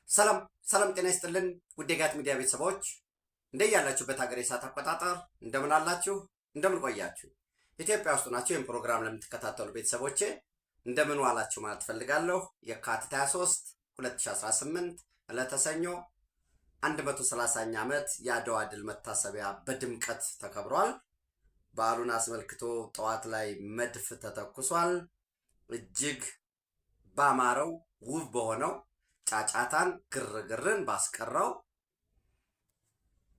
ሰላም ሰላም፣ ጤና ይስጥልን ውድ የጋት ሚዲያ ቤተሰቦች እንደያላችሁበት ሀገር የሰዓት አቆጣጠር እንደምን አላችሁ? እንደምን ቆያችሁ? ኢትዮጵያ ውስጥ ናችሁ ይህን ፕሮግራም ለምትከታተሉ ቤተሰቦቼ እንደምን ዋላችሁ ማለት ፈልጋለሁ። የካቲት 23 2018 ዕለተ ሰኞ 130ኛ ዓመት የአድዋ ድል መታሰቢያ በድምቀት ተከብሯል። በዓሉን አስመልክቶ ጠዋት ላይ መድፍ ተተኩሷል። እጅግ ባማረው ውብ በሆነው ጫጫታን ግርግርን ባስቀረው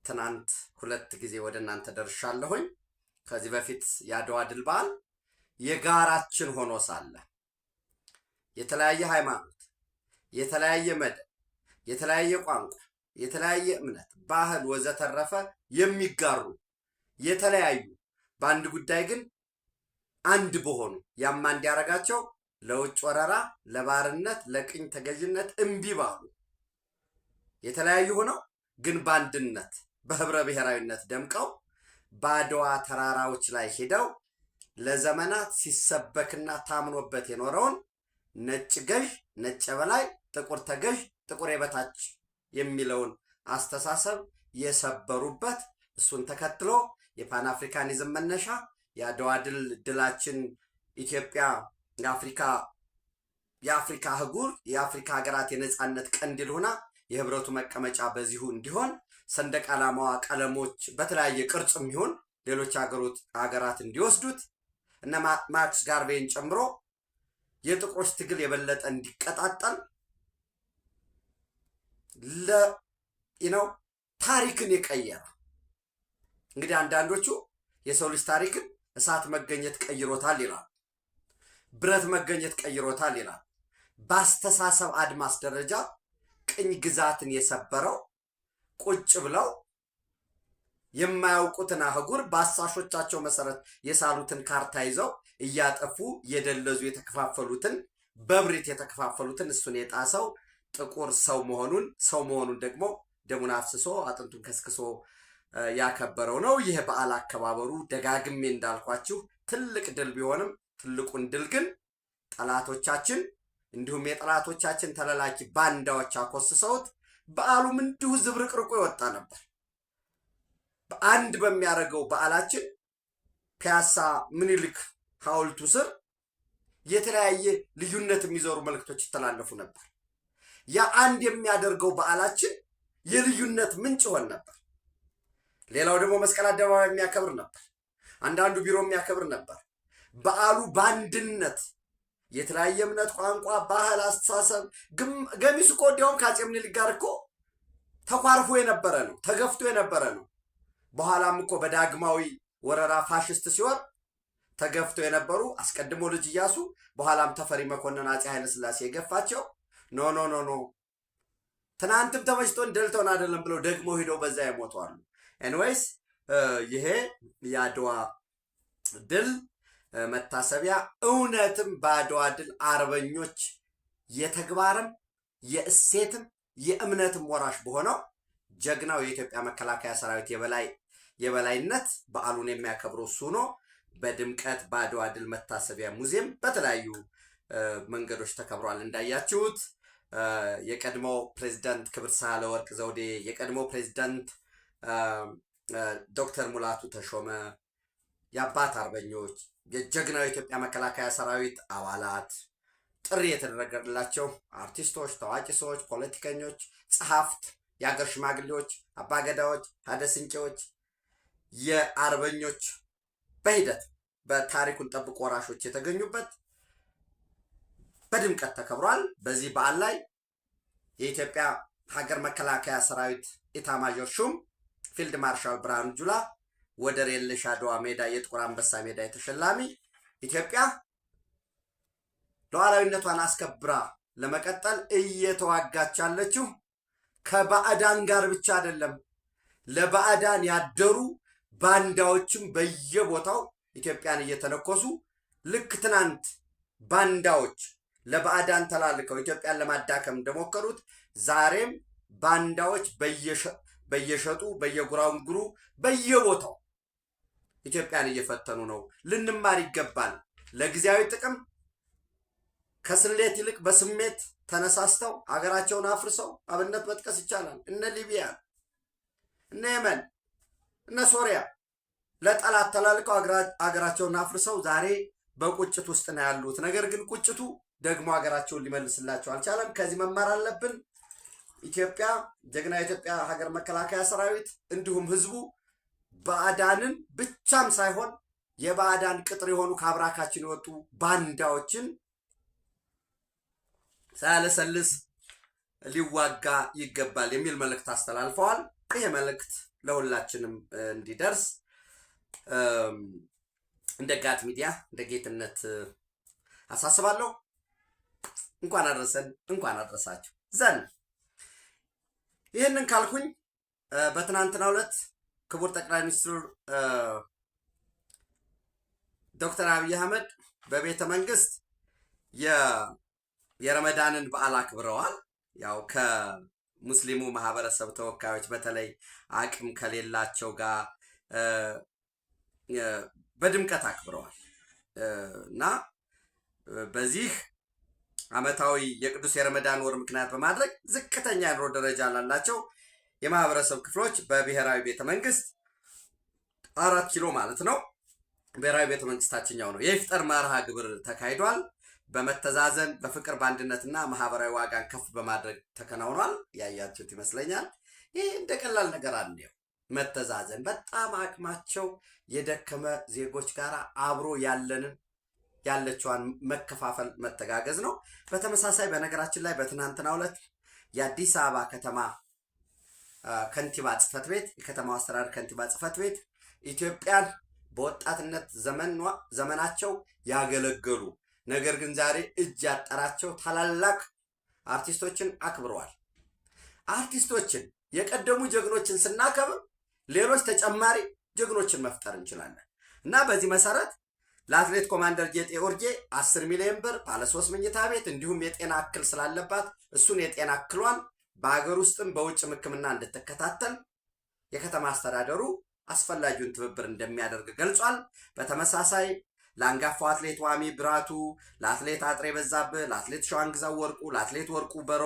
ትናንት ሁለት ጊዜ ወደ እናንተ ደርሻለሁኝ። ከዚህ በፊት የአድዋ ድል በዓል የጋራችን ሆኖ ሳለ የተለያየ ሃይማኖት፣ የተለያየ መደብ፣ የተለያየ ቋንቋ፣ የተለያየ እምነት፣ ባህል ወዘተረፈ የሚጋሩ የተለያዩ በአንድ ጉዳይ ግን አንድ በሆኑ ያማ እንዲያረጋቸው ለውጭ ወረራ፣ ለባርነት፣ ለቅኝ ተገዥነት እምቢ ባሉ የተለያዩ ሆነው ግን በአንድነት በህብረ ብሔራዊነት ደምቀው በአድዋ ተራራዎች ላይ ሄደው ለዘመናት ሲሰበክና ታምኖበት የኖረውን ነጭ ገዥ ነጭ የበላይ፣ ጥቁር ተገዥ ጥቁር የበታች የሚለውን አስተሳሰብ የሰበሩበት፣ እሱን ተከትሎ የፓን አፍሪካኒዝም መነሻ የአድዋ ድላችን ኢትዮጵያ የአፍሪካ አህጉር የአፍሪካ ሀገራት የነጻነት ቀንዲል ሆና የህብረቱ መቀመጫ በዚሁ እንዲሆን ሰንደቅ ዓላማዋ ቀለሞች በተለያየ ቅርጽም ይሁን ሌሎች ሀገራት እንዲወስዱት እነ ማርክስ ጋርቬይን ጨምሮ የጥቁሮች ትግል የበለጠ እንዲቀጣጠል ታሪክን የቀየረ እንግዲህ አንዳንዶቹ የሰው ልጅ ታሪክን እሳት መገኘት ቀይሮታል ይላል፣ ብረት መገኘት ቀይሮታል ይላል። በአስተሳሰብ አድማስ ደረጃ ቅኝ ግዛትን የሰበረው ቁጭ ብለው የማያውቁትን አህጉር በአሳሾቻቸው መሰረት የሳሉትን ካርታ ይዘው እያጠፉ የደለዙ የተከፋፈሉትን በብሪት የተከፋፈሉትን እሱን የጣሰው ጥቁር ሰው መሆኑን ደግሞ ደሙን አፍስሶ አጥንቱን ከስክሶ ያከበረው ነው። ይህ በዓል አከባበሩ ደጋግሜ እንዳልኳችሁ ትልቅ ድል ቢሆንም ትልቁን ድል ግን ጠላቶቻችን እንዲሁም የጠላቶቻችን ተለላኪ ባንዳዎች አኮስሰውት በዓሉም እንዲሁ ዝብርቅርቆ ይወጣ ነበር። በአንድ በሚያደርገው በዓላችን ፒያሳ ምኒልክ ሐውልቱ ስር የተለያየ ልዩነት የሚዘሩ መልእክቶች ይተላለፉ ነበር። ያ አንድ የሚያደርገው በዓላችን የልዩነት ምንጭ ሆን ነበር። ሌላው ደግሞ መስቀል አደባባይ የሚያከብር ነበር። አንዳንዱ ቢሮ የሚያከብር ነበር። በዓሉ በአንድነት የተለያየ እምነት፣ ቋንቋ፣ ባህል፣ አስተሳሰብ ገሚሱ እኮ እንዲያውም ከአፄ ምኒልክ ጋር እኮ ተኳርፎ የነበረ ነው፣ ተገፍቶ የነበረ ነው። በኋላም እኮ በዳግማዊ ወረራ ፋሽስት ሲወር ተገፍቶ የነበሩ አስቀድሞ ልጅ ኢያሱ በኋላም ተፈሪ መኮንን አፄ ኃይለሥላሴ የገፋቸው ኖ ትናንትም ተመችቶን ደልቶን አይደለም ብለው ደግሞ ሄደው በዛ የሞቱ አሉ። ኤንዌይስ ይሄ የአድዋ ድል መታሰቢያ እውነትም በአድዋ ድል አርበኞች የተግባርም የእሴትም የእምነትም ወራሽ በሆነው ጀግናው የኢትዮጵያ መከላከያ ሰራዊት የበላይነት በዓሉን የሚያከብሩ እሱ ነው። በድምቀት በአድዋ ድል መታሰቢያ ሙዚየም በተለያዩ መንገዶች ተከብሯል። እንዳያችሁት የቀድሞ ፕሬዝዳንት ክብርት ሳህለወርቅ ዘውዴ፣ የቀድሞ ፕሬዝዳንት ዶክተር ሙላቱ ተሾመ፣ የአባት አርበኞች፣ የጀግናው የኢትዮጵያ መከላከያ ሰራዊት አባላት፣ ጥሪ የተደረገላቸው አርቲስቶች፣ ታዋቂ ሰዎች፣ ፖለቲከኞች፣ ጸሐፍት፣ የአገር ሽማግሌዎች፣ አባገዳዎች፣ ሀደ ስንቄዎች፣ የአርበኞች በሂደት በታሪኩን ጠብቆ ወራሾች የተገኙበት በድምቀት ተከብሯል። በዚህ በዓል ላይ የኢትዮጵያ ሀገር መከላከያ ሰራዊት ኢታማዦር ሹም ፊልድ ማርሻል ብርሃኑ ጁላ ወደር የለሽ አድዋ ሜዳ የጥቁር አንበሳ ሜዳ የተሸላሚ ኢትዮጵያ ሉዓላዊነቷን አስከብራ ለመቀጠል እየተዋጋች ያለችው ከባዕዳን ጋር ብቻ አይደለም፣ ለባዕዳን ያደሩ ባንዳዎችም በየቦታው ኢትዮጵያን እየተነኮሱ ልክ ትናንት ባንዳዎች ለባዕዳን ተላልከው ኢትዮጵያን ለማዳከም እንደሞከሩት ዛሬም ባንዳዎች በየሸጡ በየጉራንጉሩ በየቦታው ኢትዮጵያን እየፈተኑ ነው። ልንማር ይገባል። ለጊዜያዊ ጥቅም ከስሌት ይልቅ በስሜት ተነሳስተው አገራቸውን አፍርሰው አብነት መጥቀስ ይቻላል። እነ ሊቢያ፣ እነ የመን፣ እነ ሶሪያ ለጠላት ተላልቀው አገራቸውን አፍርሰው ዛሬ በቁጭት ውስጥ ነው ያሉት። ነገር ግን ቁጭቱ ደግሞ ሀገራቸውን ሊመልስላቸው አልቻለም። ከዚህ መማር አለብን። ኢትዮጵያ ጀግና የኢትዮጵያ ሀገር መከላከያ ሰራዊት እንዲሁም ህዝቡ ባዕዳንን ብቻም ሳይሆን የባዕዳን ቅጥር የሆኑ ከአብራካችን የወጡ ባንዳዎችን ሳያለሰልስ ሊዋጋ ይገባል የሚል መልእክት አስተላልፈዋል። ይሄ መልእክት ለሁላችንም እንዲደርስ እንደ ጋት ሚዲያ እንደ ጌትነት አሳስባለሁ። እንኳን አደረሰን፣ እንኳን አደረሳችሁ ዘን ይህንን ካልኩኝ በትናንትናው ዕለት ክቡር ጠቅላይ ሚኒስትር ዶክተር አብይ አህመድ በቤተ መንግስት የረመዳንን በዓል አክብረዋል። ያው ከሙስሊሙ ማህበረሰብ ተወካዮች በተለይ አቅም ከሌላቸው ጋር በድምቀት አክብረዋል እና በዚህ ዓመታዊ የቅዱስ የረመዳን ወር ምክንያት በማድረግ ዝቅተኛ የኑሮ ደረጃ ላላቸው የማህበረሰብ ክፍሎች በብሔራዊ ቤተ መንግስት 4 ኪሎ ማለት ነው ብሔራዊ ቤተ መንግስታችኛው ነው የኢፍጣር መርሃ ግብር ተካሂዷል። በመተዛዘን በፍቅር በአንድነትና ማህበራዊ ዋጋን ከፍ በማድረግ ተከናውኗል። ያያችሁት ይመስለኛል። ይህ እንደ ቀላል ነገር አንዴው መተዛዘን በጣም አቅማቸው የደከመ ዜጎች ጋር አብሮ ያለችዋን መከፋፈል መተጋገዝ ነው። በተመሳሳይ በነገራችን ላይ በትናንትናው ዕለት የአዲስ አበባ ከተማ ከንቲባ ጽህፈት ቤት የከተማው አስተዳደር ከንቲባ ጽህፈት ቤት ኢትዮጵያን በወጣትነት ዘመናቸው ያገለገሉ ነገር ግን ዛሬ እጅ ያጠራቸው ታላላቅ አርቲስቶችን አክብረዋል። አርቲስቶችን የቀደሙ ጀግኖችን ስናከብር ሌሎች ተጨማሪ ጀግኖችን መፍጠር እንችላለን እና በዚህ መሰረት ለአትሌት ኮማንደር ጌጤ ኦርጌ 10 ሚሊዮን ብር ባለ 3 መኝታ ቤት እንዲሁም የጤና እክል ስላለባት እሱን የጤና እክሏን በሀገር ውስጥም በውጭም ሕክምና እንድትከታተል የከተማ አስተዳደሩ አስፈላጊውን ትብብር እንደሚያደርግ ገልጿል። በተመሳሳይ ለአንጋፋው አትሌት ዋሚ ብራቱ፣ ለአትሌት አጥሬ በዛብህ፣ ለአትሌት ሸዋንግዛው ወርቁ፣ ለአትሌት ወርቁ በሮ፣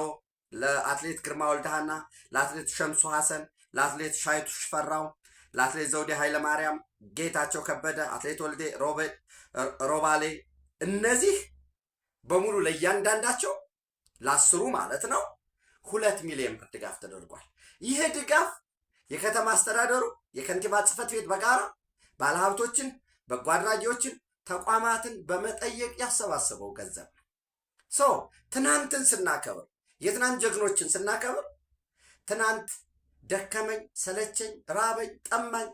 ለአትሌት ግርማ ወልደሃና፣ ለአትሌት ሸምሱ ሐሰን፣ ለአትሌት ሻይቱ ሽፈራው፣ ለአትሌት ዘውዴ ኃይለማርያም፣ ጌታቸው ከበደ፣ አትሌት ወልዴ ሮባሌ እነዚህ በሙሉ ለእያንዳንዳቸው ለ10 ማለት ነው 2 ሚሊዮን ብር ድጋፍ ተደርጓል። ይሄ ድጋፍ የከተማ አስተዳደሩ የከንቲባ ጽህፈት ቤት በጋራ ባለሀብቶችን፣ በጎ አድራጊዎችን፣ ተቋማትን በመጠየቅ ያሰባሰበው ገንዘብ ነው። ትናንትን ስናከብር የትናንት ጀግኖችን ስናከብር ትናንት ደከመኝ፣ ሰለቸኝ፣ ራበኝ፣ ጠማኝ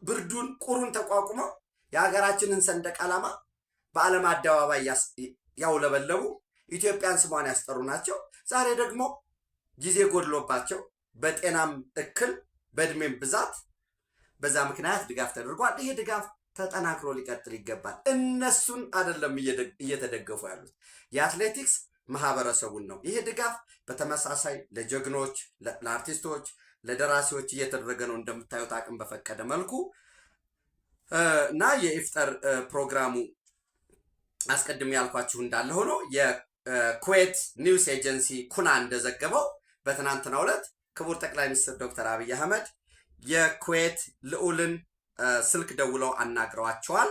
ብርዱን ቁሩን ተቋቁመው የሀገራችንን ሰንደቅ ዓላማ በዓለም አደባባይ ያውለበለቡ ኢትዮጵያን ስሟን ያስጠሩ ናቸው። ዛሬ ደግሞ ጊዜ ጎድሎባቸው በጤናም እክል በእድሜም ብዛት በዛ ምክንያት ድጋፍ ተደርጓል። ይሄ ድጋፍ ተጠናክሮ ሊቀጥል ይገባል። እነሱን አይደለም እየተደገፉ ያሉት የአትሌቲክስ ማህበረሰቡን ነው። ይሄ ድጋፍ በተመሳሳይ ለጀግኖች፣ ለአርቲስቶች፣ ለደራሲዎች እየተደረገ ነው እንደምታዩት አቅም በፈቀደ መልኩ እና የኢፍጣር ፕሮግራሙ አስቀድሜ ያልኳችሁ እንዳለ ሆኖ የኩዌት ኒውስ ኤጀንሲ ኩና እንደዘገበው በትናንትናው ዕለት ክቡር ጠቅላይ ሚኒስትር ዶክተር አብይ አህመድ የኩዌት ልዑልን ስልክ ደውለው አናግረዋቸዋል።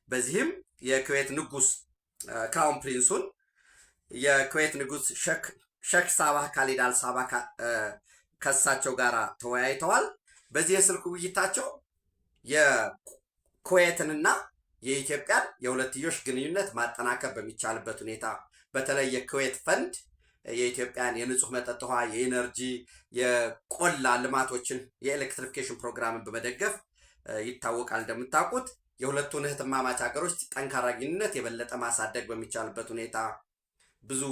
በዚህም የኩዌት ንጉስ ክራውን ፕሪንሱን የኩዌት ንጉስ ሼክ ሳባህ ካሊድ አልሳባህ ከሳቸው ጋር ተወያይተዋል። በዚህ የስልክ ውይይታቸው የኩዌትንና የኢትዮጵያን የሁለትዮሽ ግንኙነት ማጠናከር በሚቻልበት ሁኔታ በተለይ የኩዌት ፈንድ የኢትዮጵያን የንጹህ መጠጥ ውሃ፣ የኢነርጂ፣ የቆላ ልማቶችን የኤሌክትሪፊኬሽን ፕሮግራምን በመደገፍ ይታወቃል። እንደምታውቁት የሁለቱን እህትማማች ሀገሮች ጠንካራ ግንኙነት የበለጠ ማሳደግ በሚቻልበት ሁኔታ ብዙ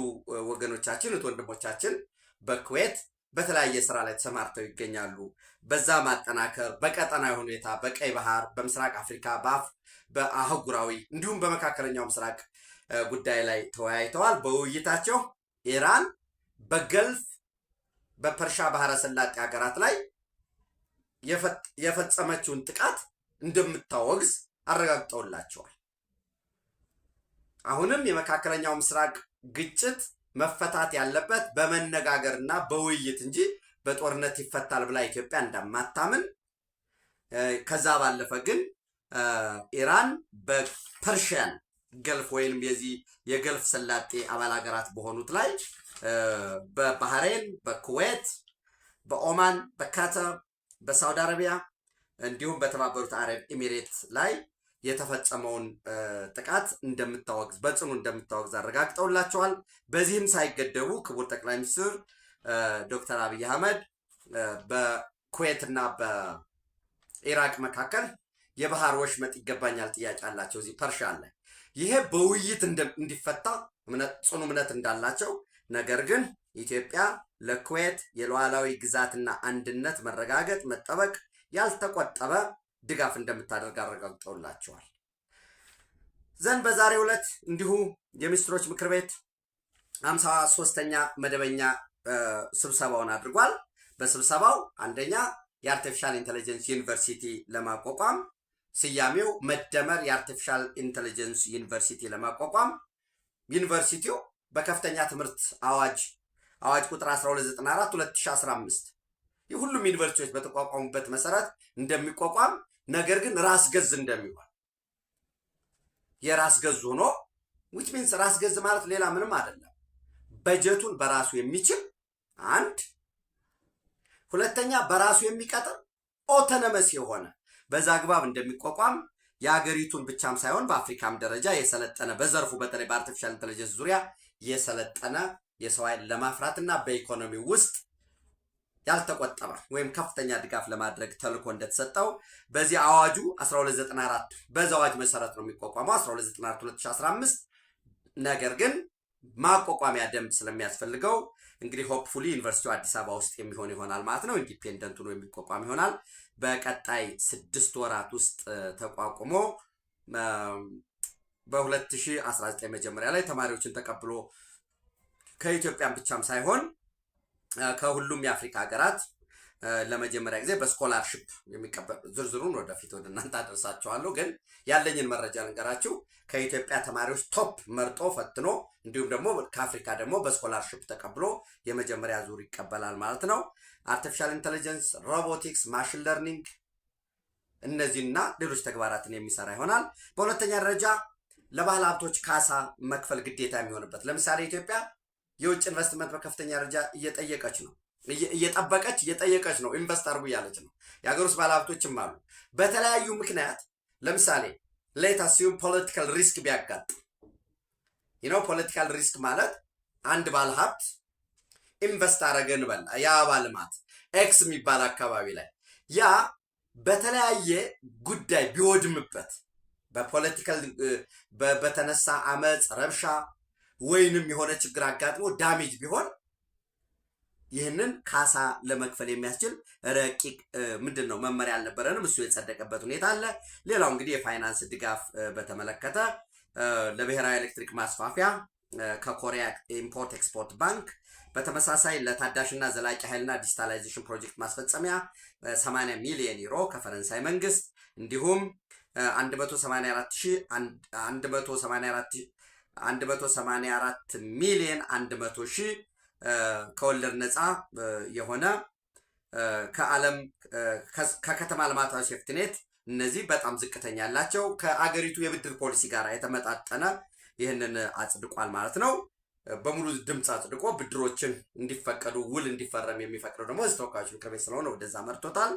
ወገኖቻችን ወንድሞቻችን በኩዌት በተለያየ ስራ ላይ ተሰማርተው ይገኛሉ። በዛ ማጠናከር በቀጠናዊ ሁኔታ በቀይ ባህር፣ በምስራቅ አፍሪካ፣ በአህጉራዊ እንዲሁም በመካከለኛው ምስራቅ ጉዳይ ላይ ተወያይተዋል። በውይይታቸው ኢራን በገልፍ በፐርሻ ባህረ ሰላጤ ሀገራት ላይ የፈጸመችውን ጥቃት እንደምታወግዝ አረጋግጠውላቸዋል። አሁንም የመካከለኛው ምስራቅ ግጭት መፈታት ያለበት በመነጋገርና በውይይት እንጂ በጦርነት ይፈታል ብላ ኢትዮጵያ እንደማታምን ከዛ ባለፈ ግን ኢራን በፐርሺያን ገልፍ ወይም የዚህ የገልፍ ሰላጤ አባል ሀገራት በሆኑት ላይ በባህሬን፣ በኩዌት፣ በኦማን፣ በካታር፣ በሳውዲ አረቢያ እንዲሁም በተባበሩት አረብ ኤሚሬት ላይ የተፈጸመውን ጥቃት እንደምታወግዝ በጽኑ እንደምታወግዝ አረጋግጠውላቸዋል። በዚህም ሳይገደቡ ክቡር ጠቅላይ ሚኒስትር ዶክተር አብይ አህመድ በኩዌትና በኢራቅ መካከል የባህር ወሽመጥ ይገባኛል ጥያቄ አላቸው እዚህ ፐርሺያ ላይ። ይሄ በውይይት እንዲፈታ ጽኑ እምነት እንዳላቸው፣ ነገር ግን ኢትዮጵያ ለኩዌት የሉዓላዊ ግዛትና አንድነት መረጋገጥ መጠበቅ ያልተቆጠበ ድጋፍ እንደምታደርግ አረጋግጠውላቸዋል። ዘንድ በዛሬው ዕለት እንዲሁ የሚኒስትሮች ምክር ቤት 53ኛ መደበኛ ስብሰባውን አድርጓል። በስብሰባው አንደኛ የአርቲፊሻል ኢንተለጀንስ ዩኒቨርሲቲ ለማቋቋም ስያሜው መደመር የአርቲፊሻል ኢንተለጀንስ ዩኒቨርሲቲ ለማቋቋም ዩኒቨርሲቲው በከፍተኛ ትምህርት አዋጅ ቁጥር 1294 2015 የሁሉም ዩኒቨርሲቲዎች በተቋቋሙበት መሰረት እንደሚቋቋም፣ ነገር ግን ራስ ገዝ እንደሚሆን የራስ ገዝ ሆኖ which means ራስ ገዝ ማለት ሌላ ምንም አይደለም፣ በጀቱን በራሱ የሚችል አንድ፣ ሁለተኛ በራሱ የሚቀጥር ኦቶኖመስ የሆነ በዛ አግባብ እንደሚቋቋም የሀገሪቱን ብቻም ሳይሆን በአፍሪካም ደረጃ የሰለጠነ በዘርፉ በተለይ በአርቲፊሻል ኢንተለጀንስ ዙሪያ የሰለጠነ የሰው ኃይል ለማፍራትና በኢኮኖሚ ውስጥ ያልተቆጠበ ወይም ከፍተኛ ድጋፍ ለማድረግ ተልኮ እንደተሰጠው በዚህ አዋጁ 1294 በዛ አዋጅ መሰረት ነው የሚቋቋመው 1294 2015። ነገር ግን ማቋቋሚያ ደንብ ስለሚያስፈልገው እንግዲህ ሆፕፉሊ ዩኒቨርሲቲው አዲስ አበባ ውስጥ የሚሆን ይሆናል ማለት ነው። ኢንዲፔንደንት ነው የሚቋቋም ይሆናል። በቀጣይ 6 ወራት ውስጥ ተቋቁሞ በ2019 መጀመሪያ ላይ ተማሪዎችን ተቀብሎ ከኢትዮጵያም ብቻም ሳይሆን ከሁሉም የአፍሪካ ሀገራት ለመጀመሪያ ጊዜ በስኮላርሺፕ የሚቀበል ዝርዝሩን ወደፊት ወደ እናንተ አደርሳችኋለሁ። ግን ያለኝን መረጃ ልንገራችሁ። ከኢትዮጵያ ተማሪዎች ቶፕ መርጦ ፈትኖ እንዲሁም ደግሞ ከአፍሪካ ደግሞ በስኮላርሺፕ ተቀብሎ የመጀመሪያ ዙር ይቀበላል ማለት ነው። አርቲፊሻል ኢንተለጀንስ፣ ሮቦቲክስ፣ ማሽን ለርኒንግ እነዚህና ሌሎች ተግባራትን የሚሰራ ይሆናል። በሁለተኛ ደረጃ ለባህል ሀብቶች ካሳ መክፈል ግዴታ የሚሆንበት ለምሳሌ ኢትዮጵያ የውጭ ኢንቨስትመንት በከፍተኛ ደረጃ እየጠየቀች ነው። ኢንቨስት አድርጉ እያለች ነው። የሀገር ውስጥ ባለሀብቶችም አሉ። በተለያዩ ምክንያት ለምሳሌ ሌታሲዩም ፖለቲካል ሪስክ ቢያጋጥም ፖለቲካል ሪስክ ማለት አንድ ባለሀብት ኢንቨስት አረገ እንበል የአበባ ልማት ኤክስ የሚባል አካባቢ ላይ ያ በተለያየ ጉዳይ ቢወድምበት በፖለቲካል በተነሳ አመፅ፣ ረብሻ ወይንም የሆነ ችግር አጋጥሞ ዳሜጅ ቢሆን ይህንን ካሳ ለመክፈል የሚያስችል ረቂቅ መመሪያ አልነበረንም። እሱ የጸደቀበት ሁኔታ አለ። ሌላው እንግዲህ የፋይናንስ ድጋፍ በተመለከተ ለብሔራዊ ኤሌክትሪክ ማስፋፊያ ከኮሪያ ኢምፖርት ኤክስፖርት ባንክ፣ በተመሳሳይ ለታዳሽና ዘላቂ ኃይልና ዲጂታላይዜሽን ፕሮጀክት ማስፈጸሚያ 80 ሚሊዮን ዩሮ ከፈረንሳይ መንግስት እንዲሁም 184 ሚሊዮን 100 ሺህ ከወለድ ነፃ የሆነ ከከተማ ልማታዊ ሴፍቲኔት እነዚህ በጣም ዝቅተኛ ያላቸው ከአገሪቱ የብድር ፖሊሲ ጋር የተመጣጠነ ይህንን አጽድቋል ማለት ነው። በሙሉ ድምፅ አጽድቆ ብድሮችን እንዲፈቀዱ ውል እንዲፈረም የሚፈቅደው ደግሞ ህዝብ ተወካዮች ምክር ቤት ስለሆነ ወደዛ መርቶታል።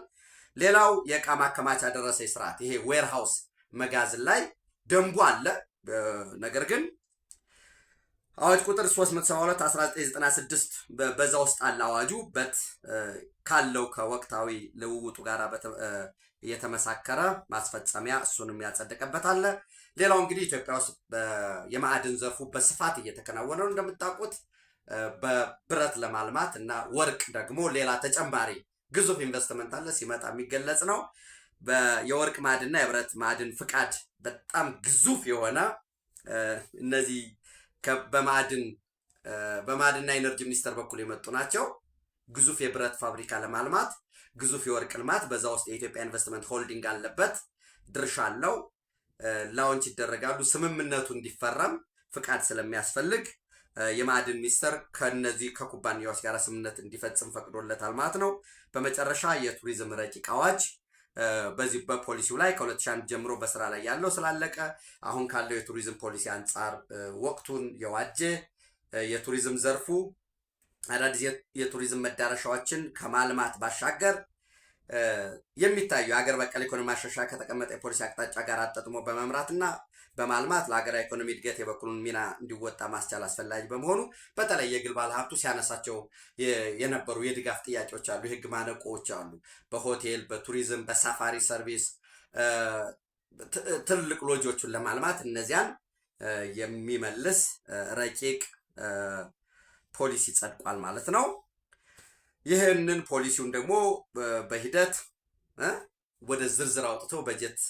ሌላው የዕቃ ማከማቻ ደረሰ ስርዓት ይሄ ዌርሃውስ መጋዘን ላይ ደንቡ አለ። ነገር ግን አዋጅ ቁጥር 372 1996 በዛ ውስጥ አለ አዋጁ ካለው ከወቅታዊ ልውውጡ ጋር የተመሳከረ ማስፈጸሚያ እሱንም ያጸደቀበት አለ። ሌላው እንግዲህ ኢትዮጵያ ውስጥ የማዕድን ዘርፉ በስፋት እየተከናወነ ነው እንደምታውቁት። በብረት ለማልማት እና ወርቅ ደግሞ ሌላ ተጨማሪ ግዙፍ ኢንቨስትመንት አለ ሲመጣ የሚገለጽ ነው። የወርቅ ማዕድንና የብረት ማዕድን ፍቃድ በጣም ግዙፍ የሆነ እነዚህ በማዕድንና ኢነርጂ ሚኒስቴር በኩል የመጡ ናቸው። ግዙፍ የብረት ፋብሪካ ለማልማት ግዙፍ የወርቅ ልማት በዛ ውስጥ የኢትዮጵያ ኢንቨስትመንት ሆልዲንግ አለበት፣ ድርሻ አለው። ላውንች ይደረጋሉ። ስምምነቱ እንዲፈረም ፍቃድ ስለሚያስፈልግ የማዕድን ሚኒስቴር ከነዚህ ከኩባንያዎች ጋር ስምምነት እንዲፈጽም ፈቅዶለታል ማለት ነው። በመጨረሻ የቱሪዝም ረቂቅ አዋጅ በዚህ በፖሊሲው ላይ ከ2001 ጀምሮ በስራ ላይ ያለው ስላለቀ አሁን ካለው የቱሪዝም ፖሊሲ አንጻር ወቅቱን የዋጀ የቱሪዝም ዘርፉ አዳዲስ የቱሪዝም መዳረሻዎችን ከማልማት ባሻገር የሚታዩ የሀገር በቀል ኢኮኖሚ ማሻሻያ ከተቀመጠ የፖሊሲ አቅጣጫ ጋር አጣጥሞ በመምራትና በማልማት ለሀገራዊ ኢኮኖሚ እድገት የበኩሉን ሚና እንዲወጣ ማስቻል አስፈላጊ በመሆኑ በተለይ የግል ባለሀብቱ ሲያነሳቸው የነበሩ የድጋፍ ጥያቄዎች አሉ፣ የህግ ማነቆዎች አሉ። በሆቴል፣ በቱሪዝም፣ በሳፋሪ ሰርቪስ ትልቅ ሎጆቹን ለማልማት እነዚያን የሚመልስ ረቂቅ ፖሊሲ ጸድቋል ማለት ነው። ይህንን ፖሊሲውን ደግሞ በሂደት ወደ ዝርዝር አውጥቶ በጀት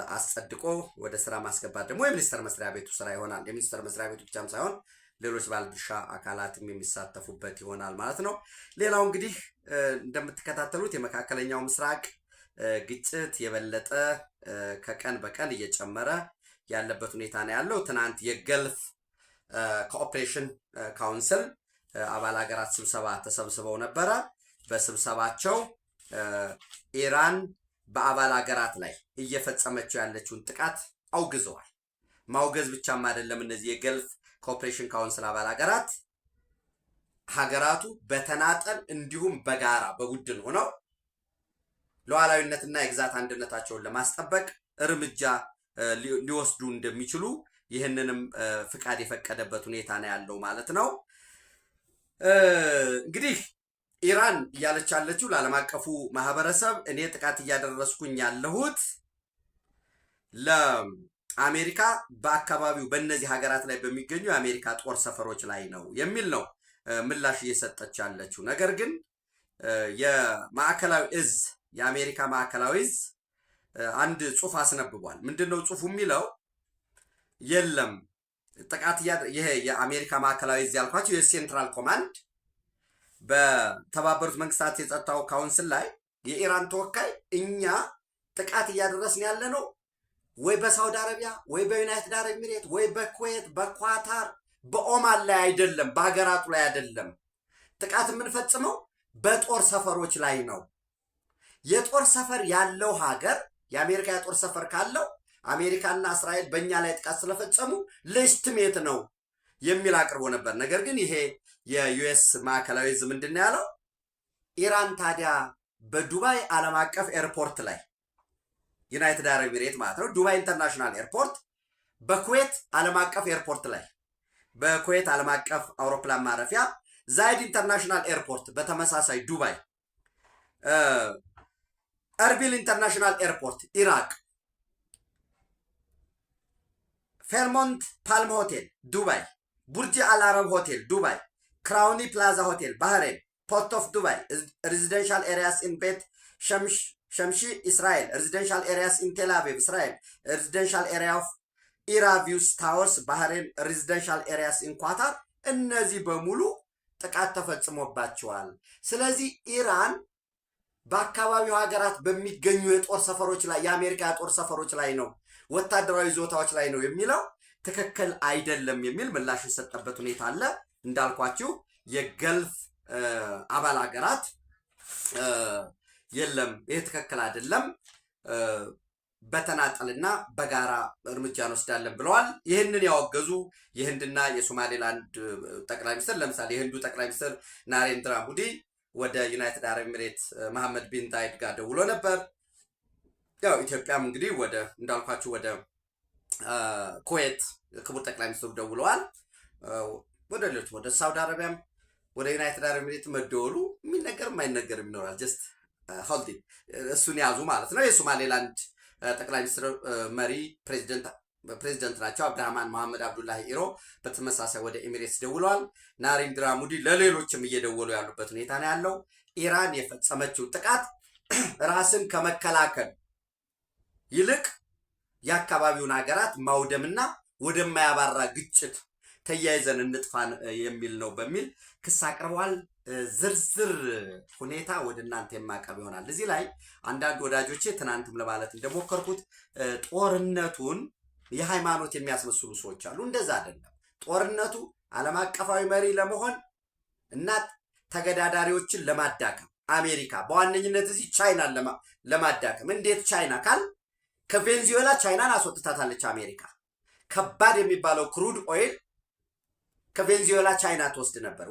አስጸድቆ ወደ ስራ ማስገባት ደግሞ የሚኒስቴር መስሪያ ቤቱ ስራ ይሆናል። የሚኒስቴር መስሪያ ቤቱ ብቻም ሳይሆን ሌሎች ባለድርሻ አካላትም የሚሳተፉበት ይሆናል ማለት ነው። ሌላው እንግዲህ እንደምትከታተሉት የመካከለኛው ምስራቅ ግጭት የበለጠ ከቀን በቀን እየጨመረ ያለበት ሁኔታ ነው ያለው። ትናንት የገልፍ ኮኦፕሬሽን ካውንስል አባል ሀገራት ስብሰባ ተሰብስበው ነበረ። በስብሰባቸው ኢራን በአባል ሀገራት ላይ እየፈጸመችው ያለችውን ጥቃት አውግዘዋል። ማውገዝ ብቻም አይደለም፣ እነዚህ የገልፍ ኮኦፕሬሽን ካውንስል አባል ሀገራቱ በተናጠል እንዲሁም በጋራ በቡድን ሆነው ሉዓላዊነትና የግዛት አንድነታቸውን ለማስጠበቅ እርምጃ ሊወስዱ እንደሚችሉ ይህንንም ፍቃድ የፈቀደበት ሁኔታ ነው ያለው ማለት ነው። እንግዲህ ኢራን እያለች ያለችው ለዓለም አቀፉ ማህበረሰብ እኔ ጥቃት እያደረስኩኝ ያለሁት ለአሜሪካ በአካባቢው በእነዚህ ሀገራት ላይ በሚገኙ የአሜሪካ ጦር ሰፈሮች ላይ ነው የሚል ነው ምላሽ እየሰጠች ያለችው። ነገር ግን የማዕከላዊ እዝ የአሜሪካ ማዕከላዊ እዝ አንድ ጽሑፍ አስነብቧል። ምንድነው ጽሑፉ የሚለው? የለም ጥቃት ይሄ የአሜሪካ ማዕከላዊ እዝ ያልኳቸው የሴንትራል ኮማንድ በተባበሩት መንግስታት የጸጥታው ካውንስል ላይ የኢራን ተወካይ እኛ ጥቃት እያደረስን ያለ ነው ወይ በሳውዲ አረቢያ ወይ በዩናይትድ አረብ ኤሚሬት ወይ በኩዌት በኳታር በኦማን ላይ አይደለም፣ በሀገራቱ ላይ አይደለም። ጥቃት የምንፈጽመው በጦር ሰፈሮች ላይ ነው። የጦር ሰፈር ያለው ሀገር የአሜሪካ የጦር ሰፈር ካለው አሜሪካና እስራኤል በእኛ ላይ ጥቃት ስለፈጸሙ ሌጅትሜት ነው የሚል አቅርቦ ነበር። ነገር ግን ይሄ የዩኤስ ማዕከላዊ እዝ ምንድን ያለው? ኢራን ታዲያ በዱባይ ዓለም አቀፍ ኤርፖርት ላይ ዩናይትድ አረብ ኤሚሬት ማለት ነው፣ ዱባይ ኢንተርናሽናል ኤርፖርት፣ በኩዌት ዓለም አቀፍ ኤርፖርት ላይ በኩዌት ዓለም አቀፍ አውሮፕላን ማረፊያ፣ ዛይድ ኢንተርናሽናል ኤርፖርት በተመሳሳይ ዱባይ፣ ኤርቢል ኢንተርናሽናል ኤርፖርት ኢራቅ፣ ፌርሞንት ፓልም ሆቴል ዱባይ፣ ቡርጅ አልአረብ ሆቴል ዱባይ፣ ክራውኒ ፕላዛ ሆቴል ባህሬን፣ ፖርት ኦፍ ዱባይ፣ ሬዚደንሻል ኤሪያስ ኢን ቤት ሸምሺ እስራኤል፣ ሬዚደንሻል ኤሪያስ ኢን ቴል አቪቭ እስራኤል፣ ሬዚደንሻል ኤሪያ ኦፍ ኢራ ቪውስ ታወርስ ባህሬን፣ ሬዚደንሻል ኤሪያስ ኢን ኳታር፣ እነዚህ በሙሉ ጥቃት ተፈጽሞባቸዋል። ስለዚህ ኢራን በአካባቢው ሀገራት በሚገኙ የጦር ሰፈሮች ላይ የአሜሪካ የጦር ሰፈሮች ላይ ነው፣ ወታደራዊ ይዞታዎች ላይ ነው የሚለው ትክክል አይደለም የሚል ምላሽ የሰጠበት ሁኔታ አለ። እንዳልኳችሁ የገልፍ አባል ሀገራት የለም ይህ ትክክል አይደለም፣ በተናጠልና በጋራ እርምጃ እንወስዳለን ብለዋል። ይህንን ያወገዙ የህንድና የሶማሌላንድ ጠቅላይ ሚኒስትር ለምሳሌ የህንዱ ጠቅላይ ሚኒስትር ናሬንድራ ሙዲ ወደ ዩናይትድ አረብ ኤሚሬት መሐመድ ቢን ዛይድ ጋር ደውሎ ነበር። ያው ኢትዮጵያም እንግዲህ ወደ እንዳልኳችሁ ወደ ኩዌት ክቡር ጠቅላይ ሚኒስትሩ ደውለዋል። ወደ ሌሎች ወደ ሳውዲ አረቢያም ወደ ዩናይትድ አረብ ኤሚሬት መደወሉ የሚነገር የማይነገር ይኖራል። ጀስት ሆልድ እሱን ያዙ ማለት ነው። የሶማሌላንድ ጠቅላይ ሚኒስትር መሪ ፕሬዚደንት ናቸው አብድራህማን መሐመድ አብዱላሂ ኢሮ በተመሳሳይ ወደ ኤሚሬትስ ደውለዋል። ናሬንድራ ሙዲ ለሌሎችም እየደወሉ ያሉበት ሁኔታ ነው ያለው። ኢራን የፈጸመችው ጥቃት ራስን ከመከላከል ይልቅ የአካባቢውን ሀገራት ማውደምና ወደማያባራ ግጭት ተያይዘን እንጥፋ የሚል ነው በሚል ክስ አቅርበዋል። ዝርዝር ሁኔታ ወደ እናንተ የማቀርብ ይሆናል። እዚህ ላይ አንዳንድ ወዳጆቼ ትናንትም ለማለት እንደሞከርኩት ጦርነቱን የሃይማኖት የሚያስመስሉ ሰዎች አሉ። እንደዛ አይደለም። ጦርነቱ ዓለም አቀፋዊ መሪ ለመሆን እና ተገዳዳሪዎችን ለማዳከም አሜሪካ በዋነኝነት እዚህ ቻይናን ለማዳከም። እንዴት ቻይና ካል ከቬንዙዌላ ቻይናን አስወጥታታለች አሜሪካ። ከባድ የሚባለው ክሩድ ኦይል ከቬንዙዌላ ቻይና ትወስድ ነበር።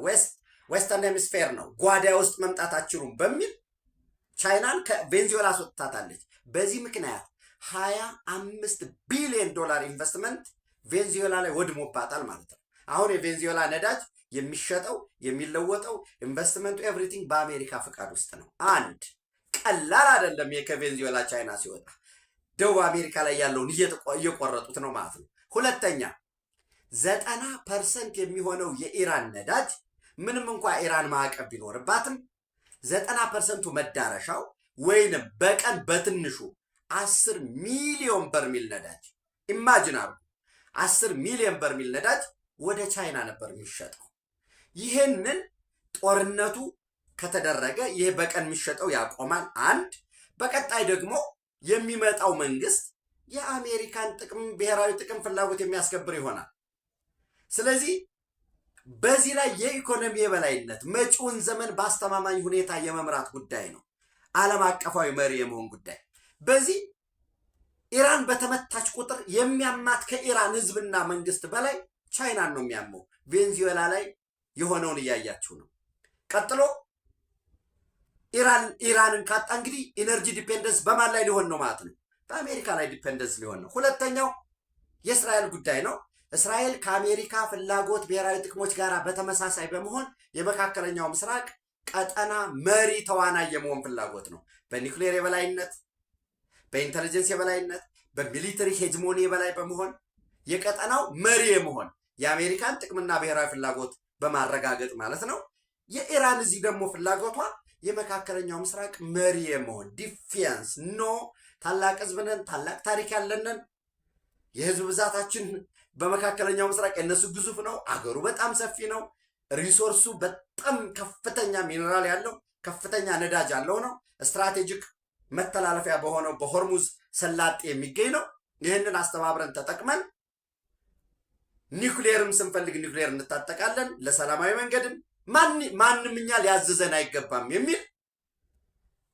ዌስተርን ሄሚስፌር ነው፣ ጓዳ ውስጥ መምጣት አትችሉም በሚል ቻይናን ከቬንዙዌላ አስወጥታታለች። በዚህ ምክንያት 25 ቢሊዮን ዶላር ኢንቨስትመንት ቬንዙዌላ ላይ ወድሞባታል ማለት ነው። አሁን የቬንዙዌላ ነዳጅ የሚሸጠው የሚለወጠው ኢንቨስትመንቱ ኤቭሪቲንግ በአሜሪካ ፍቃድ ውስጥ ነው። አንድ ቀላል አይደለም። ከቬንዙዌላ ቻይና ሲወጣ ደቡብ አሜሪካ ላይ ያለውን እየቆረጡት ነው ማለት ነው። ሁለተኛ 90% የሚሆነው የኢራን ነዳጅ ምንም እንኳ ኢራን ማዕቀብ ቢኖርባትም 90% መዳረሻው ወይንም በቀን በትንሹ 10 ሚሊዮን በርሚል ነዳጅ ኢማጂን አርጉ። 10 ሚሊዮን በርሚል ነዳጅ ወደ ቻይና ነበር የሚሸጠው። ይህንን ጦርነቱ ከተደረገ ይህ በቀን የሚሸጠው ያቆማል። አንድ በቀጣይ ደግሞ የሚመጣው መንግስት የአሜሪካን ጥቅም ብሔራዊ ጥቅም ፍላጎት የሚያስከብር ይሆናል። ስለዚህ በዚህ ላይ የኢኮኖሚ የበላይነት መጪውን ዘመን በአስተማማኝ ሁኔታ የመምራት ጉዳይ ነው። ዓለም አቀፋዊ መሪ የመሆን ጉዳይ። በዚህ ኢራን በተመታች ቁጥር የሚያማት ከኢራን ህዝብና መንግስት በላይ ቻይናን ነው የሚያመው። ቬንዙዌላ ላይ የሆነውን እያያችሁ ነው። ቀጥሎ ኢራንን ካጣ እንግዲህ ኢነርጂ ዲፔንደንስ በማን ላይ ሊሆን ነው ማለት ነው? በአሜሪካ ላይ ዲፔንደንስ ሊሆን ነው። ሁለተኛው የእስራኤል ጉዳይ ነው። እስራኤል ከአሜሪካ ፍላጎት ብሔራዊ ጥቅሞች ጋር በተመሳሳይ በመሆን የመካከለኛው ምስራቅ ቀጠና መሪ ተዋናይ የመሆን ፍላጎት ነው። በኒውክሌር የበላይነት፣ በኢንተለጀንስ የበላይነት፣ በሚሊተሪ ሄጅሞኒ የበላይ በመሆን የቀጠናው መሪ የመሆን የአሜሪካን ጥቅምና ብሔራዊ ፍላጎት በማረጋገጥ ማለት ነው። የኢራን እዚህ ደግሞ ፍላጎቷ የመካከለኛው ምስራቅ መሪ የመሆን ዲፊያንስ ኖ ታላቅ ህዝብ ነን፣ ታላቅ ታሪክ ያለንን፣ የህዝብ ብዛታችን በመካከለኛው ምስራቅ የነሱ ግዙፍ ነው፣ አገሩ በጣም ሰፊ ነው፣ ሪሶርሱ በጣም ከፍተኛ ሚነራል ያለው ከፍተኛ ነዳጅ ያለው ነው፣ ስትራቴጂክ መተላለፊያ በሆነው በሆርሙዝ ሰላጤ የሚገኝ ነው። ይህንን አስተባብረን ተጠቅመን ኒውክሌርም ስንፈልግ ኒውክሌር እንታጠቃለን፣ ለሰላማዊ መንገድም ማንም እኛ ሊያዝዘን አይገባም የሚል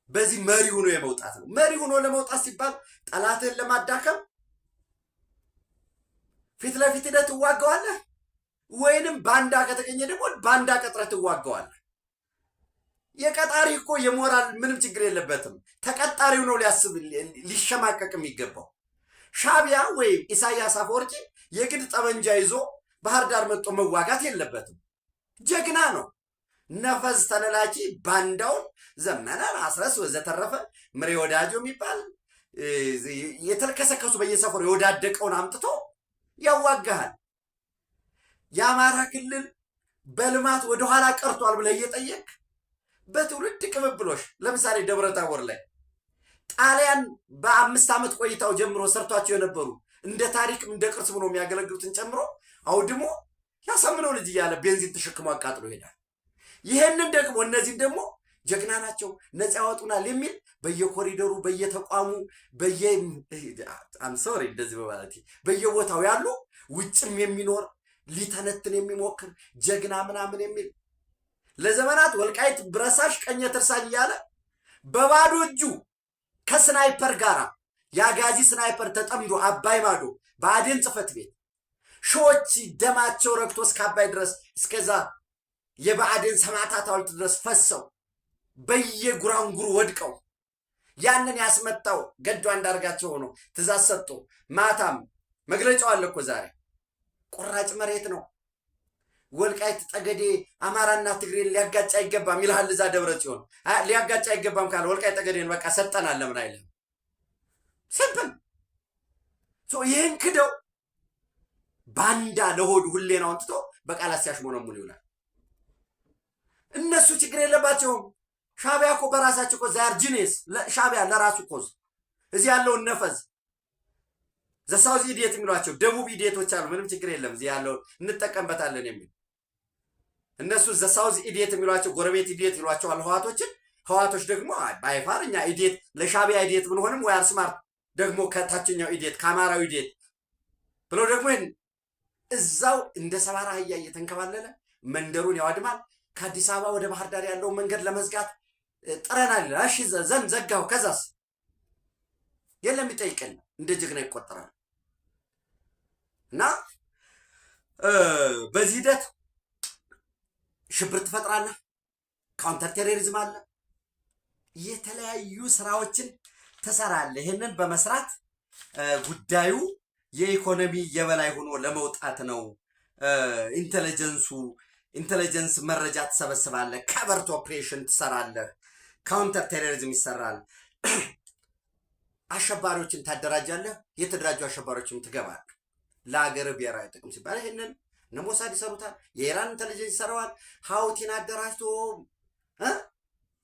በዚህ መሪ ሆኖ የመውጣት ነው። መሪ ሆኖ ለመውጣት ሲባል ጠላትህን ለማዳከም ፊት ለፊት ሄደህ ትዋጋዋለህ፣ ወይንም ባንዳ ከተገኘ ደግሞ ባንዳ ቀጥረህ ትዋጋዋለህ። የቀጣሪ እኮ የሞራል ምንም ችግር የለበትም። ተቀጣሪው ነው ሊያስብ ሊሸማቀቅ የሚገባው። ሻቢያ ወይም ኢሳያስ አፈወርቂ የግድ ጠመንጃ ይዞ ባህር ዳር መጥቶ መዋጋት የለበትም። ጀግና ነው። ነፈዝ ተለላኪ ባንዳውን ዘመናን አስረስ ወዘተረፈ ምሬ ወዳጆ የሚባል የተልከሰከሱ በየሰፈሩ የወዳደቀውን አምጥቶ ያዋጋሃል። የአማራ ክልል በልማት ወደኋላ ቀርቷል ብለህ እየጠየቅ በትውልድ ቅብብሎሽ ለምሳሌ ደብረ ታቦር ላይ ጣሊያን በ5 ዓመት ቆይታው ጀምሮ ሰርቷቸው የነበሩ እንደ ታሪክ እንደ ቅርስ ብሎ የሚያገለግሉትን ጨምሮ አውድሞ ያሳምነው ልጅ እያለ ቤንዚን ተሸክሞ አቃጥሎ ይሄዳል። ይሄንን ደግሞ እነዚህን ደግሞ ጀግና ናቸው ነፃ ያወጡናል የሚል በየኮሪደሩ በየተቋሙ እንደዚህ በማለት በየቦታው ያሉ ውጭም የሚኖር ሊተነትን የሚሞክር ጀግና ምናምን የሚል ለዘመናት ወልቃይት ብረሳሽ ቀኘ ትርሳኝ እያለ በባዶ እጁ ከስናይፐር ጋራ የአጋዚ ስናይፐር ተጠምዶ አባይ ማዶ በአዴን ጽሕፈት ቤት ሺዎች ደማቸው ረግቶ እስከ አባይ ድረስ እስከዛ የብአዴን ሰማዕታት ሐውልት ድረስ ፈሰው በየጉራንጉሩ ወድቀው ያንን ያስመጣው ገዱ አንዳርጋቸው ሆኖ ትእዛዝ ሰጥቶ ማታም መግለጫው አለ እኮ ዛሬ ቁራጭ መሬት ነው ወልቃይት ጠገዴ አማራና ትግሬን ሊያጋጭ አይገባም ይልሃል። እዛ ደብረ ጽዮን ሊያጋጭ አይገባም ካለ ወልቃይት ጠገዴን በቃ ሰጠናል ለምን አይልም? ሲምፕል ይህን ክደው ባንዳ ለሆዱ ሁሌ ነው አንጥቶ በቃላት ሲያሽሞነሙን ይውላል። እነሱ ችግር የለባቸውም። ሻቢያ እኮ በራሳቸው እኮ ዛርጂኔስ ሻቢያ ለራሱ እኮ እዚህ ያለውን ነፈዝ ዘሳውዝ ኢዲየት የሚሏቸው ደቡብ ኢዲየቶች አሉ። ምንም ችግር የለም እዚህ ያለው እንጠቀምበታለን የሚል እነሱ ዘሳውዝ ኢዲየት የሚሏቸው ጎረቤት ኢዲየት ይሏቸዋል ህዋቶችን። ህዋቶች ደግሞ ባይፋር እኛ ኢዲየት ለሻቢያ ኢዲየት ብንሆንም ወይ አርስማርት ደግሞ ከታችኛው ኢዲየት ከአማራው ኢዲየት ብለው ደግሞ እዛው እንደ ሰባራ አህያ እየተንከባለለ መንደሩን ያዋድማል። ከአዲስ አበባ ወደ ባህር ዳር ያለውን መንገድ ለመዝጋት ጥረናል። እሺ ዘጋው። ከዛስ የለም ይጠይቀን፣ እንደ ጀግና ይቆጠራል። እና በዚህ ሂደት ሽብር ትፈጥራለህ፣ ካውንተር ቴሮሪዝም አለ፣ የተለያዩ ስራዎችን ትሰራለህ። ይህንን በመስራት ጉዳዩ የኢኮኖሚ የበላይ ሆኖ ለመውጣት ነው። ኢንቴሊጀንስ መረጃ ትሰበስባለህ፣ ከቨርት ኦፕሬሽን ትሰራለህ፣ ካውንተር ቴሮሪዝም ይሰራል። አሸባሪዎችን ታደራጃለህ፣ የተደራጁ አሸባሪዎችን ትገባለህ። ለሀገር ብሔራዊ ጥቅም ሲባል ይህንን እነ ሞሳድ ይሰሩታል፣ የኢራን ኢንቴሊጀንስ ይሰራዋል። ሀውቲን አደራጅቶ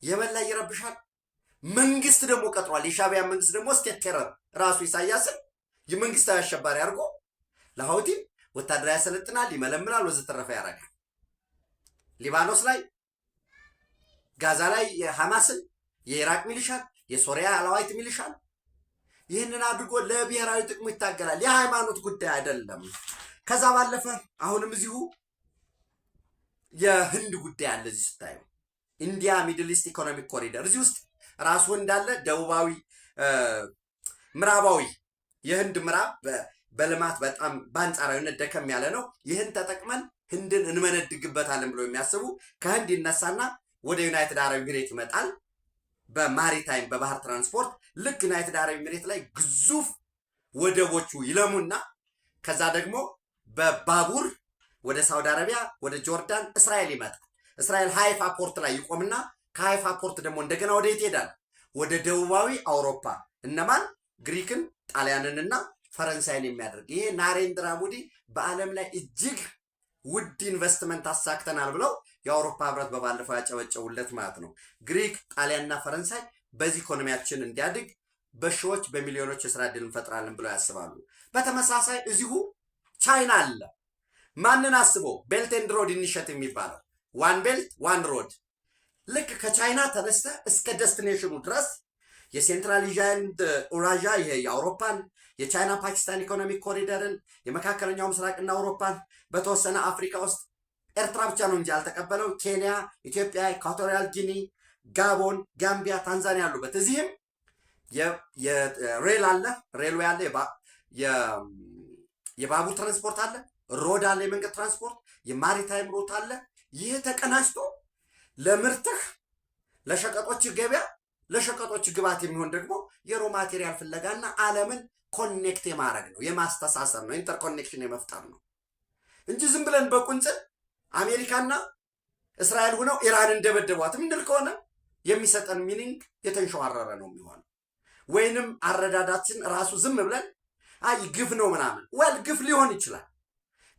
የመን ላይ ይረብሻል። መንግስት ደግሞ ቀጥሯል። የሻዕቢያ መንግስት ደግሞ ስቴት ቴረር ራሱ ኢሳያስን የመንግስታዊ አሸባሪ አድርጎ ለሀውቲን ወታደራዊ ያሰለጥናል፣ ይመለምላል፣ ወዘተረፈ ያደርጋል። ሊባኖስ ላይ፣ ጋዛ ላይ የሐማስን፣ የኢራቅ ሚሊሻን፣ የሶሪያ አላዋይት ሚሊሻን ይህንን አድርጎ ለብሔራዊ ጥቅሙ ይታገላል። የሃይማኖት ጉዳይ አይደለም። ከዛ ባለፈ አሁንም እዚሁ የህንድ ጉዳይ አለ። እዚህ ስታዩ ኢንዲያ ሚድል ኢስት ኢኮኖሚክ ኮሪደር እዚህ ውስጥ ራሱ እንዳለ ደቡባዊ ምዕራባዊ የህንድ ምዕራብ በልማት በጣም በአንጻራዊነት ደከም ያለ ነው። ይህን ተጠቅመን ህንድን እንመነድግበታለን ብሎ የሚያስቡ ከህንድ ይነሳና ወደ ዩናይትድ አረብ ኤሚሬት ይመጣል። በማሪታይም በባህር ትራንስፖርት ልክ ዩናይትድ አረብ ኤሚሬት ላይ ግዙፍ ወደቦቹ ይለሙና ከዛ ደግሞ በባቡር ወደ ሳውዲ አረቢያ፣ ወደ ጆርዳን፣ እስራኤል ይመጣል። እስራኤል ሃይፋ ፖርት ላይ ይቆምና ከሃይፋ ፖርት ደግሞ እንደገና ወደ የት ይሄዳል? ወደ ደቡባዊ አውሮፓ እነማን? ግሪክን፣ ጣሊያንንና ፈረንሳይን የሚያደርግ ይሄ ናሬንድራ ሞዲ በዓለም ላይ እጅግ ውድ ኢንቨስትመንት አሳክተናል ብለው የአውሮፓ ህብረት በባለፈው ያጨበጨቡለት ማለት ነው። ግሪክ፣ ጣሊያንና ፈረንሳይ በዚህ ኢኮኖሚያችን እንዲያድግ በሺዎች በሚሊዮኖች የስራ ዕድል እንፈጥራለን ብለው ያስባሉ። በተመሳሳይ እዚሁ ቻይና አለ። ማንን አስበው? ቤልት ኤንድ ሮድ ኢኒሼቲቭ የሚባለው ዋን ቤልት ዋን ሮድ። ልክ ከቻይና ተነስተ እስከ ደስቲኔሽኑ ድረስ የሴንትራል ኤዥያንድ ኡራዣ ይሄ የአውሮፓን የቻይና ፓኪስታን ኢኮኖሚክ ኮሪደርን የመካከለኛው ምስራቅና አውሮፓን በተወሰነ አፍሪካ ውስጥ ኤርትራ ብቻ ነው እንጂ ያልተቀበለው ኬንያ፣ ኢትዮጵያ፣ ኢኳቶሪያል ጊኒ፣ ጋቦን፣ ጋምቢያ፣ ታንዛኒያ ያሉበት እዚህም የሬል አለ፣ ሬልዌይ አለ፣ የባቡር ትራንስፖርት አለ፣ ሮድ አለ፣ የመንገድ ትራንስፖርት፣ የማሪታይም ሮት አለ። ይህ ተቀናጅቶ ለምርትህ ለሸቀጦች ገበያ ለሸቀጦች ግባት የሚሆን ደግሞ የሮ ማቴሪያል ፍለጋና ዓለምን ኮኔክት የማድረግ ነው፣ የማስተሳሰር ነው፣ ኢንተርኮኔክሽን የመፍጠር ነው እንጂ ዝም ብለን በቁንጽል አሜሪካና እስራኤል ሆነው ኢራን እንደበደቧት ምንድል ከሆነ የሚሰጠን ሚኒንግ የተንሸዋረረ ነው የሚሆነው። ወይንም አረዳዳችን ራሱ ዝም ብለን አይ ግፍ ነው ምናምን ወል ግፍ ሊሆን ይችላል።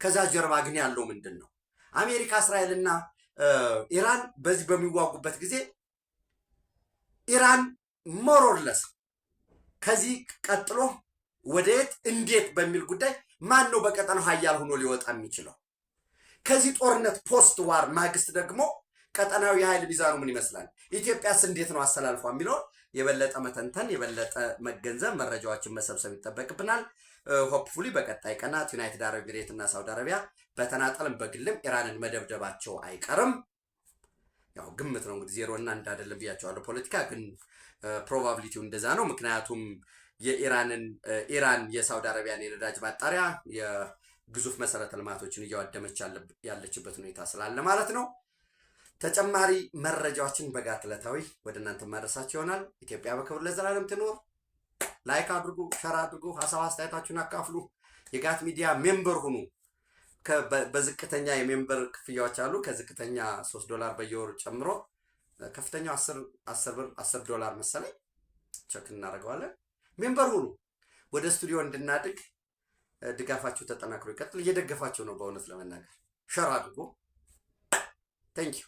ከዛ ጀርባ ግን ያለው ምንድን ነው? አሜሪካ እስራኤልና ኢራን በዚህ በሚዋጉበት ጊዜ ኢራን ሞሮርለስ ከዚህ ቀጥሎ ወደየት እንዴት በሚል ጉዳይ ማን ነው በቀጠናው ሀያል ሆኖ ሊወጣ የሚችለው? ከዚህ ጦርነት ፖስት ዋር ማግስት ደግሞ ቀጠናዊ የኃይል ሚዛኑ ምን ይመስላል? ኢትዮጵያስ እንዴት ነው አሰላልፏ የሚለውን የበለጠ መተንተን የበለጠ መገንዘብ መረጃዎችን መሰብሰብ ይጠበቅብናል። ሆፕፉሊ በቀጣይ ቀናት ዩናይትድ አረብ ኤሚሬት እና ሳውዲ አረቢያ በተናጠልም በግልም ኢራንን መደብደባቸው አይቀርም። ያው ግምት ነው እንግዲህ ዜሮ እና እንዳደለም ብያቸዋለሁ። ፖለቲካ ግን ፕሮባቢሊቲው እንደዛ ነው። ምክንያቱም ኢራን የሳውዲ አረቢያን የነዳጅ ማጣሪያ የግዙፍ መሰረተ ልማቶችን እያወደመች ያለችበት ሁኔታ ስላለ ማለት ነው። ተጨማሪ መረጃዎችን በጋት ዕለታዊ ወደ እናንተ ማድረሳቸው ይሆናል። ኢትዮጵያ በክብር ለዘላለም ትኖር። ላይክ አድርጉ፣ ሸር አድርጉ፣ ሀሳብ አስተያየታችሁን አካፍሉ። የጋት ሚዲያ ሜምበር ሁኑ። በዝቅተኛ የሜምበር ክፍያዎች አሉ። ከዝቅተኛ $3 በየወሩ ጨምሮ ከፍተኛው $10 መሰለኝ ቸክ እናደርገዋለን። ሜምበር ሁኑ። ወደ ስቱዲዮ እንድናድግ ድጋፋችሁ ተጠናክሮ ይቀጥል። እየደገፋችሁ ነው በእውነት ለመናገር። ሸር አድርጉ። ታንኪዩ